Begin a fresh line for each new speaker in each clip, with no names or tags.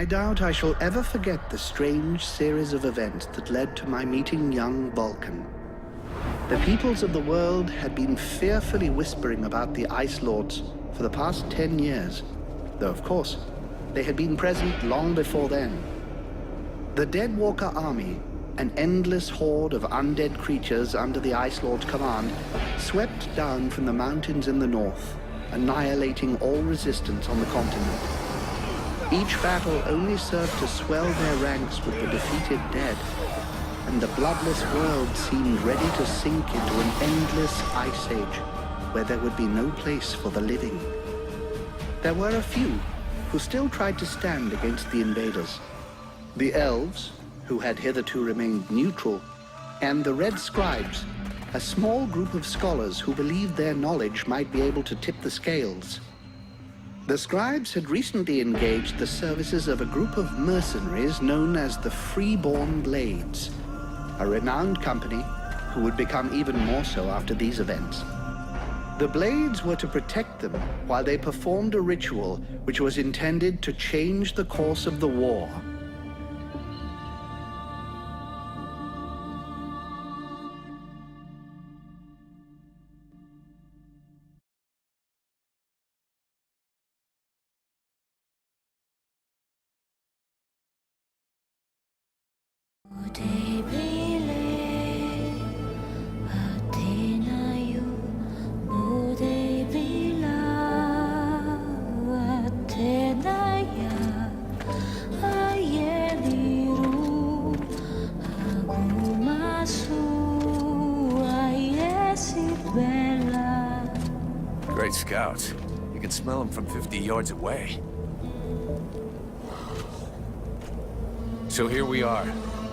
I doubt I shall ever forget the strange series of events that led to my meeting young Vulcan. The peoples of the world had been fearfully whispering about the Ice Lords for the past 10 years, though of course, they had been present long before then. The Deadwalker army, an endless horde of undead creatures under the Ice Lord's command, swept down from the mountains in the north, annihilating all resistance on the continent. Each battle only served to swell their ranks with the defeated dead, and the bloodless world seemed ready to sink into an endless ice age where there would be no place for the living. There were a few who still tried to stand against the invaders. The elves, who had hitherto remained neutral, and the Red Scribes, a small group of scholars who believed their knowledge might be able to tip the scales. The Scribes had recently engaged the services of a group of mercenaries known as the Freeborn Blades, a renowned company who would become even more so after these events. The Blades were to protect them while they performed a ritual which was intended to change the course of the war.
Great scouts. You can smell them from 50 yards away. So here we are.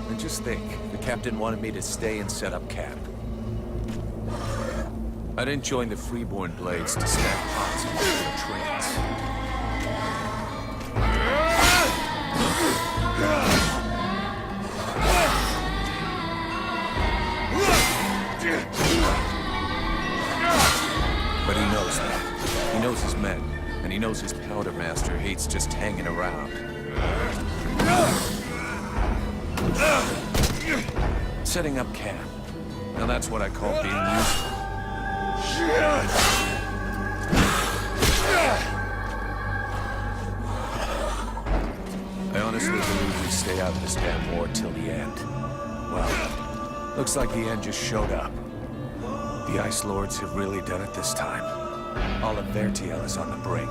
And just think, the captain wanted me to stay and set up camp. I didn't join the Freeborn Blades to stack pots and build trains. But he knows that. He knows his men, and he knows his powder master hates just hanging around. Setting up camp. Now that's what I call being useful. I honestly believe we stay out of this damn war till the end. Well, looks like the end just showed up. The Ice Lords have really done it this time. All of Vertiel is on the brink.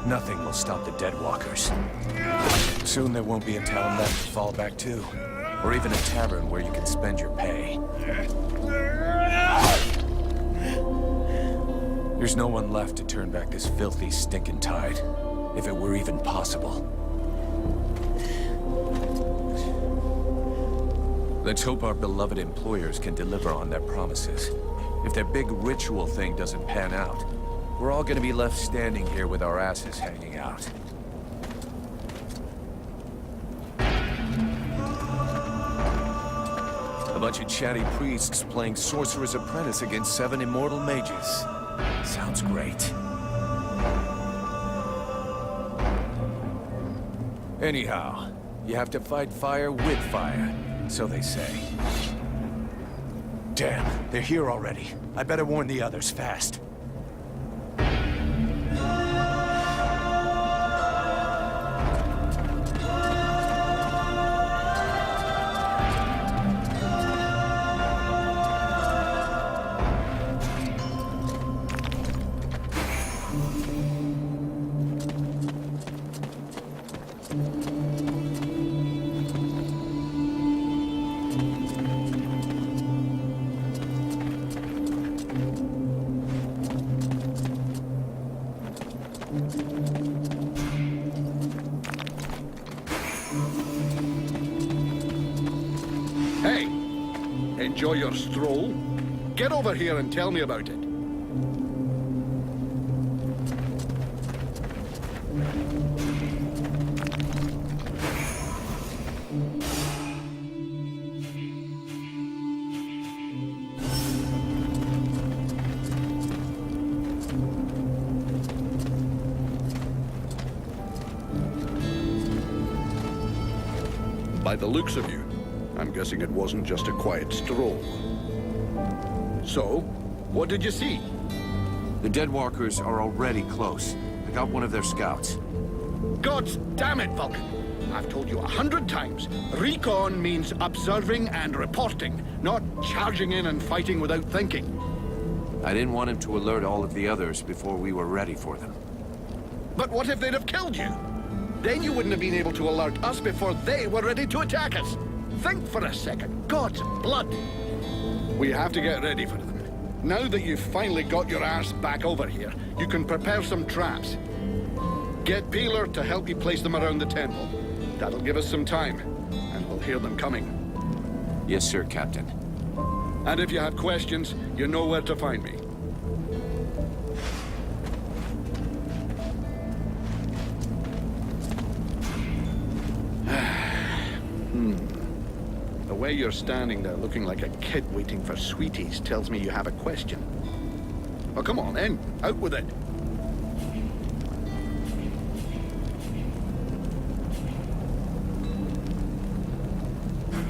Nothing will stop the Deadwalkers. Soon there won't be a town left to fall back to. Or even a tavern where you can spend your pay. There's no one left to turn back this filthy, stinking tide. If it were even possible. Let's hope our beloved employers can deliver on their promises. If their big ritual thing doesn't pan out, we're all gonna be left standing here with our asses hanging out. A bunch of chatty priests playing Sorcerer's Apprentice against 7 immortal mages. Sounds great. Anyhow, you have to fight fire with fire, so they say. Damn, they're here already. I better warn the others fast.
Hey, enjoy your stroll? Get over here and tell me about it. By the looks of you, I'm guessing it wasn't just a quiet stroll. So, what did you see?
The Deadwalkers are already close. I got one of their scouts.
God damn it, Vulcan! I've told you 100 times. Recon means observing and reporting, not charging in and fighting without thinking.
I didn't want him to alert all of the others before we were ready for them.
But what if they'd have killed you? Then you wouldn't have been able to alert us before they were ready to attack us. Think for a second. God's blood. We have to get ready for them. Now that you've finally got your arse back over here, you can prepare some traps. Get Peeler to help you place them around the temple. That'll give us some time, and we'll hear them coming.
Yes, sir, Captain.
And if you have questions, you know where to find me. The way you're standing there looking like a kid waiting for sweeties tells me you have a question. Well, come on then. Out with it.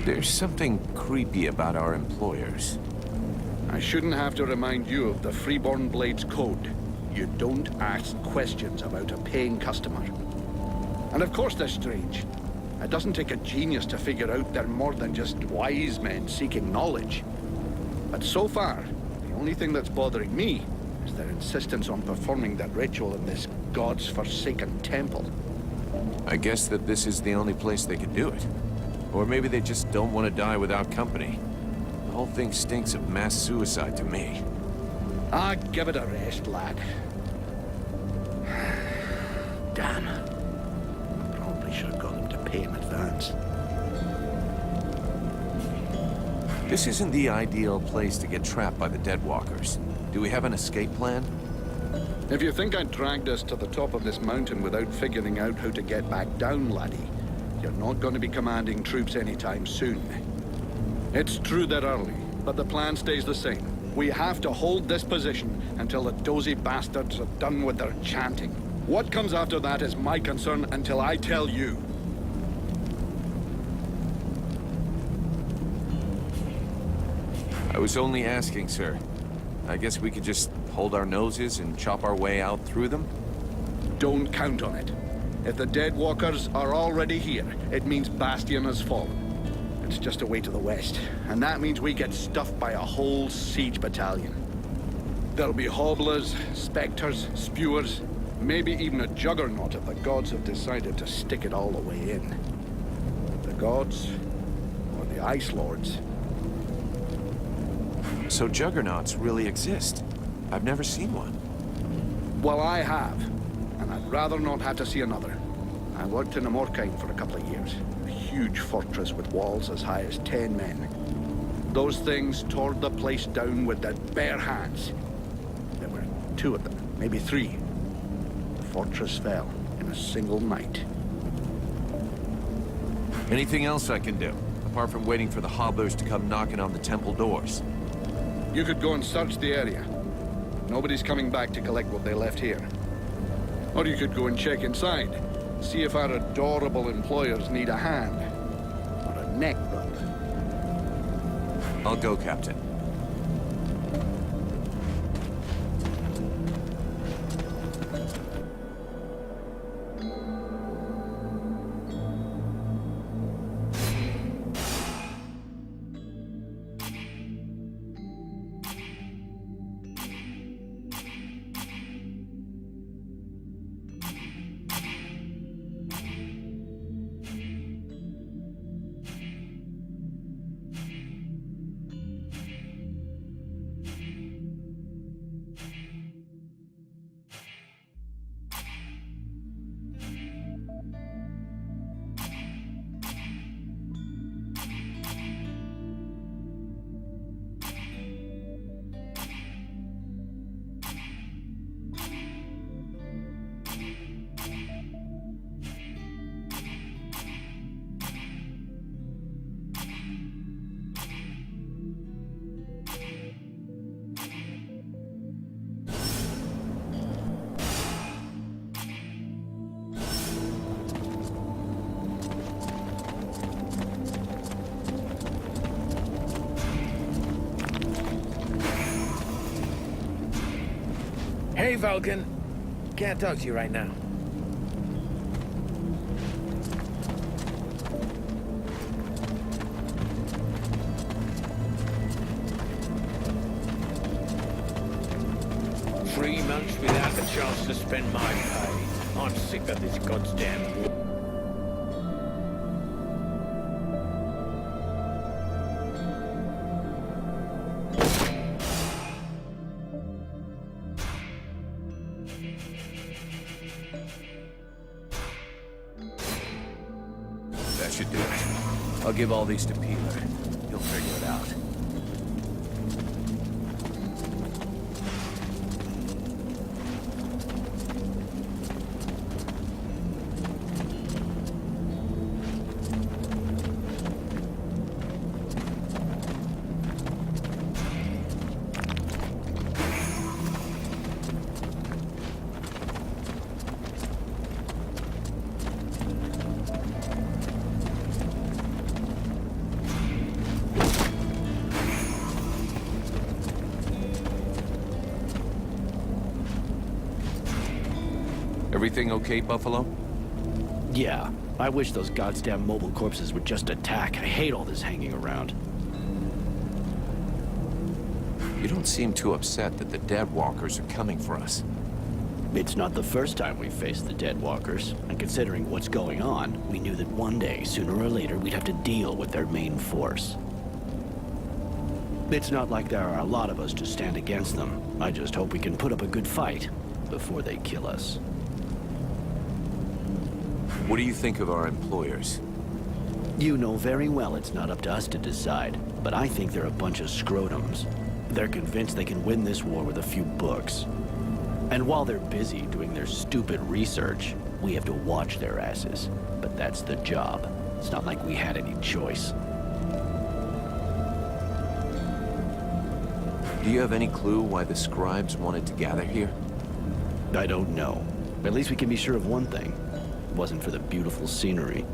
There's something creepy about our employers.
I shouldn't have to remind you of the Freeborn Blades Code. You don't ask questions about a paying customer. And of course they're strange. It doesn't take a genius to figure out they're more than just wise men seeking knowledge. But so far, the only thing that's bothering me is their insistence on performing that ritual in this god's forsaken temple.
I guess that this is the only place they could do it. Or maybe they just don't want to die without company. The whole thing stinks of mass suicide to me.
Ah, give it a rest, lad. Damn. Probably should have got them to pay in advance.
This isn't the ideal place to get trapped by the Deadwalkers. Do we have an escape plan?
If you think I dragged us to the top of this mountain without figuring out how to get back down, laddie, you're not going to be commanding troops anytime soon. It's true they're early, but the plan stays the same. We have to hold this position until the dozy bastards are done with their chanting. What comes after that is my concern until I tell you.
I was only asking, sir. I guess we could just hold our noses and chop our way out through them?
Don't count on it. If the Deadwalkers are already here, it means Bastion has fallen. It's just away to the west, and that means we get stuffed by a whole siege battalion. There'll be hobblers, specters, spewers, maybe even a juggernaut if the gods have decided to stick it all the way in. The gods, or the Ice Lords.
So juggernauts really exist? I've never seen one.
Well, I have, and I'd rather not have to see another. I worked in Amorkine for a couple of years. A huge fortress with walls as high as 10 men. Those things tore the place down with their bare hands. There were 2 of them, maybe 3. The fortress fell in a single night.
Anything else I can do, apart from waiting for the hobblers to come knocking on the temple doors?
You could go and search the area. Nobody's coming back to collect what they left here. Or you could go and check inside. See if our adorable employers need a hand. Or a neck rub.
I'll go, Captain.
Hey, Vulcan. Can't talk to you right now. Three months without the chance to spend my pay. I'm sick of this goddamn war.
That should do it. I'll give all these to Peeler. He'll figure it out. Everything okay, Buffalo?
Yeah. I wish those goddamn mobile corpses would just attack. I hate all this hanging around.
You don't seem too upset that the dead walkers are coming for us.
It's not the first time we've faced the dead walkers, and considering what's going on, we knew that one day, sooner or later, we'd have to deal with their main force. It's not like there are a lot of us to stand against them. I just hope we can put up a good fight before they kill us.
What do you think of our employers?
You know very well it's not up to us to decide, but I think they're a bunch of scrotums. They're convinced they can win this war with a few books. And while they're busy doing their stupid research, we have to watch their asses. But that's the job. It's not like we had any choice.
Do you have any clue why the scribes wanted to gather here?
I don't know. At least we can be sure of one thing. It wasn't for the beautiful scenery.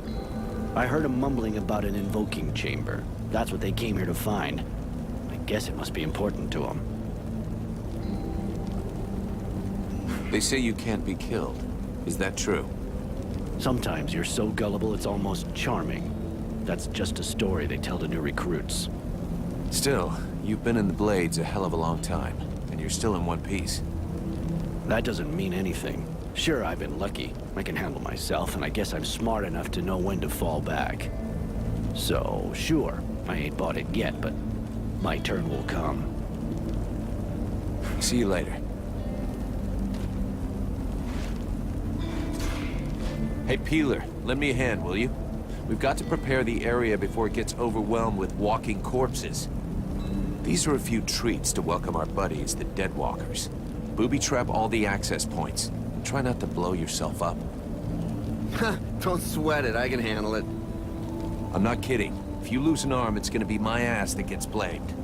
I heard them mumbling about an invoking chamber. That's what they came here to find. I guess it must be important to them.
They say you can't be killed. Is that true?
Sometimes you're so gullible it's almost charming. That's just a story they tell to new recruits.
Still, you've been in the Blades a hell of a long time, and you're still in one piece.
That doesn't mean anything. Sure, I've been lucky. I can handle myself, and I guess I'm smart enough to know when to fall back. So, sure, I ain't bought it yet, but my turn will come.
See you later. Hey, Peeler, lend me a hand, will you? We've got to prepare the area before it gets overwhelmed with walking corpses. These are a few treats to welcome our buddies, the Deadwalkers. Booby-trap all the access points. Try not to blow yourself up.
Don't sweat it, I can handle it.
I'm not kidding. If you lose an arm, it's gonna be my ass that gets blamed.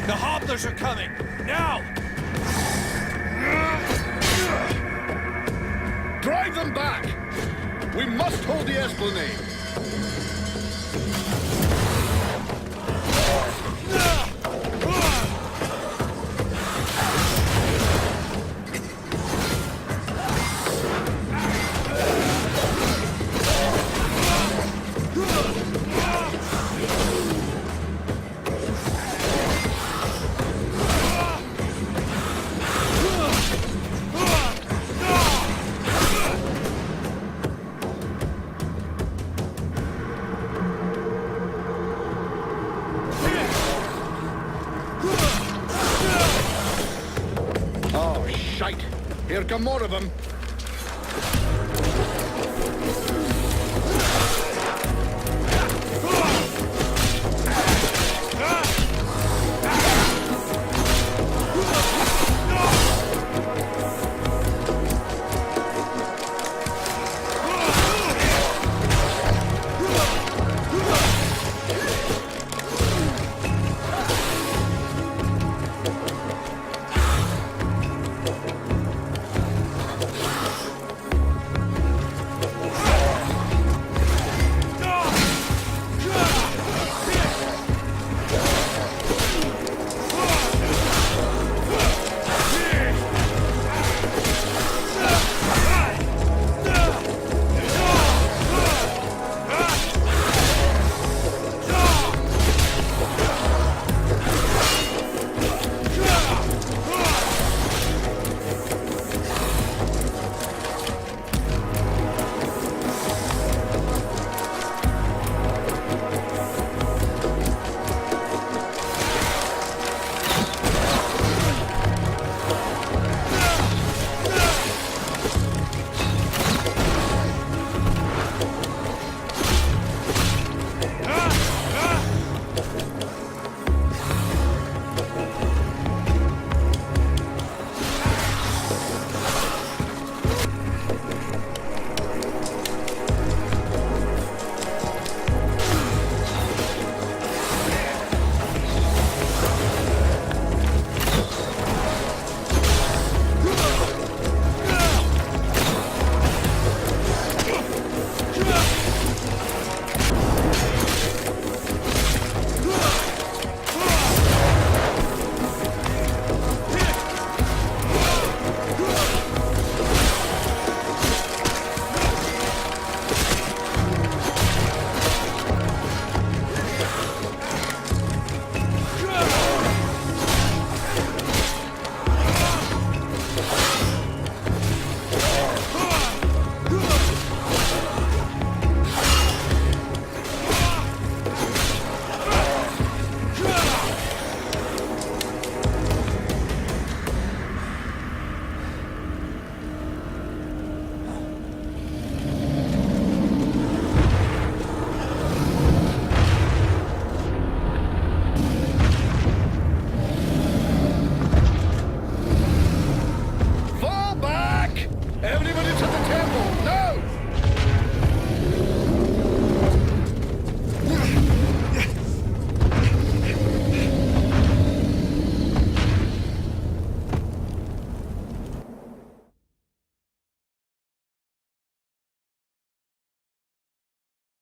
The hobblers are coming! Now!
Drive them back! We must hold the Esplanade! shite. Here come more of them.